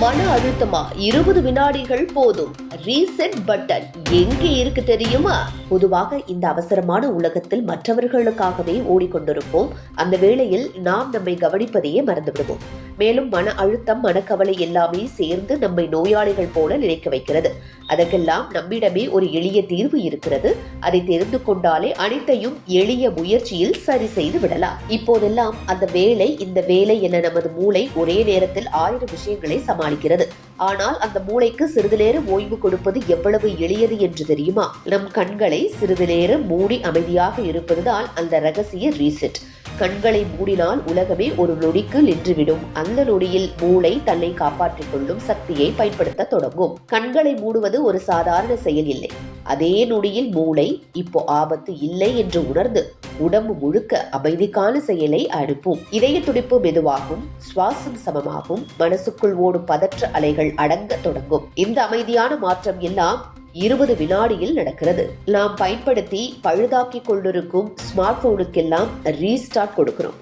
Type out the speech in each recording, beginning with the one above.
மன அழுத்தமா 20 வினாடிகள் போதும். ரீசெட் பட்டன் எங்கே இருக்கு தெரியுமா? பொதுவாக இந்த அவசரமான உலகத்தில் மற்றவர்களுக்காகவே ஓடிக்கொண்டிருப்போம். அந்த வேளையில் நாம் நம்மை கவனிப்பதையே மறந்துவிடுவோம். மேலும் மன அழுத்தம், மனக்கவலை எல்லாமே சேர்ந்து நம்மை நோயாளிகள் போல நினைக்க வைக்கிறது. அதற்கெல்லாம் நம்மிடமே ஒரு எளிய தீர்வு இருக்கிறது. அதை தெரிந்து கொண்டாலே அனைத்தையும் எளிய முயற்சியில் சரி செய்து விடலாம். இப்போதெல்லாம் அந்த வேலை இந்த வேலை என நமது மூளை ஒரே நேரத்தில் 1000 விஷயங்களை சமாளிக்கிறது. ஆனால் அந்த மூளைக்கு சிறிது நேரம் ஓய்வு கொடுப்பது எவ்வளவு எளியது என்று தெரியுமா? நம் கண்களை சிறிது நேரம் மூடி அமைதியாக இருப்பதுதான் அந்த ரகசிய ரீசெட். கண்களை மூடினால் உலகமே ஒரு நொடிக்கு நின்றுவிடும். அந்த நொடியில் மூளை தன்னை காப்பாற்றிக் கொள்ளும் சக்தியை பயன்படுத்த தொடங்கும். கண்களை மூடுவது ஒரு சாதாரண செயல் இல்லை. அதே நொடியில் மூளை இப்போ ஆபத்து இல்லை என்று உணர்ந்து உடம்பு முழுக்க அமைதிக்கான செயலை அனுப்பும். இதய துடிப்பு மெதுவாகும், சுவாசம் சமமாகும், மனசுக்குள் ஓடும் பதற்ற அலைகள் அடங்க தொடங்கும். இந்த அமைதியான மாற்றம் எல்லாம் 20 வினாடியில் நடக்கிறது. நாம் பயன்படுத்தி பழுதாக்கி கொண்டிருக்கும் ஸ்மார்ட் போனுக்கெல்லாம் ரீஸ்டார்ட் கொடுக்கிறோம்.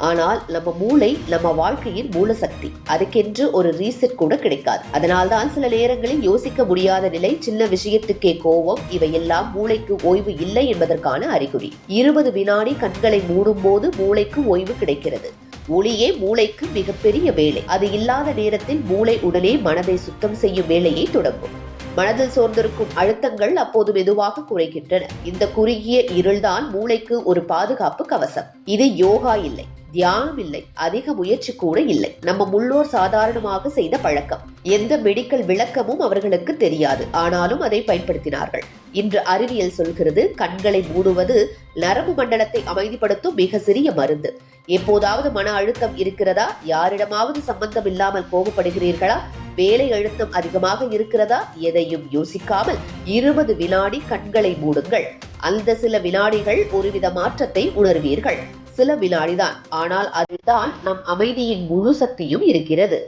ஆனால் நம்ம மூளை நம்ம வாழ்க்கையின் மூலசக்தி. அதுக்கென்று ஒரு ரீசெட் கூட கிடைக்காது. அதனால்தான் சில நேரங்களில் யோசிக்க முடியாத நிலை, சின்ன விஷயத்துக்கே கோபம், இவையெல்லாம் மூளைக்கு ஓய்வு இல்லை என்பதற்கான அறிகுறி. 20 வினாடி கண்களை மூடும் போது மூளைக்கு ஓய்வு கிடைக்கிறது. ஒளியே மூளைக்கு மிகப்பெரிய வேலை. அது இல்லாத நேரத்தில் மூளை உடனே மனதை சுத்தம் செய்யும் வேலையை தொடங்கும். மனதில் சோர்ந்திருக்கும் அழுத்தங்கள் அப்போது மெதுவாக குறைகின்றன. இந்த குறுகிய இருள்தான் மூளைக்கு ஒரு பாதுகாப்பு கவசம். இது யோகா இல்லை, தியானம் இல்லை, அதிக முயற்சி கூட இல்லை. நம்ம முன்னோர் சாதாரணமாக செய்த பழக்கம். எந்த மெடிக்கல் விளக்கமும் அவர்களுக்கு தெரியாது. ஆனாலும் அதை பயன்படுத்தினார்கள். இன்று அறிவியல் சொல்கிறது, கண்களை மூடுவது நரம்பு மண்டலத்தை அமைதிப்படுத்தும் மிக சிறிய மருந்து. எப்போதாவது மன அழுத்தம் இருக்கிறதா? யாரிடமாவது சம்பந்தம் இல்லாமல் கோபப்படுகிறீர்களா? வேலை அழுத்தம் அதிகமாக இருக்கிறதா? எதையும் யோசிக்காமல் 20 வினாடி கண்களை மூடுங்கள். அந்த சில வினாடிகள் ஒருவித மாற்றத்தை உணர்வீர்கள். சில வினாடிதான், ஆனால் அதுதான் நம் அமைதியின் முழு சக்தியும் இருக்கிறது.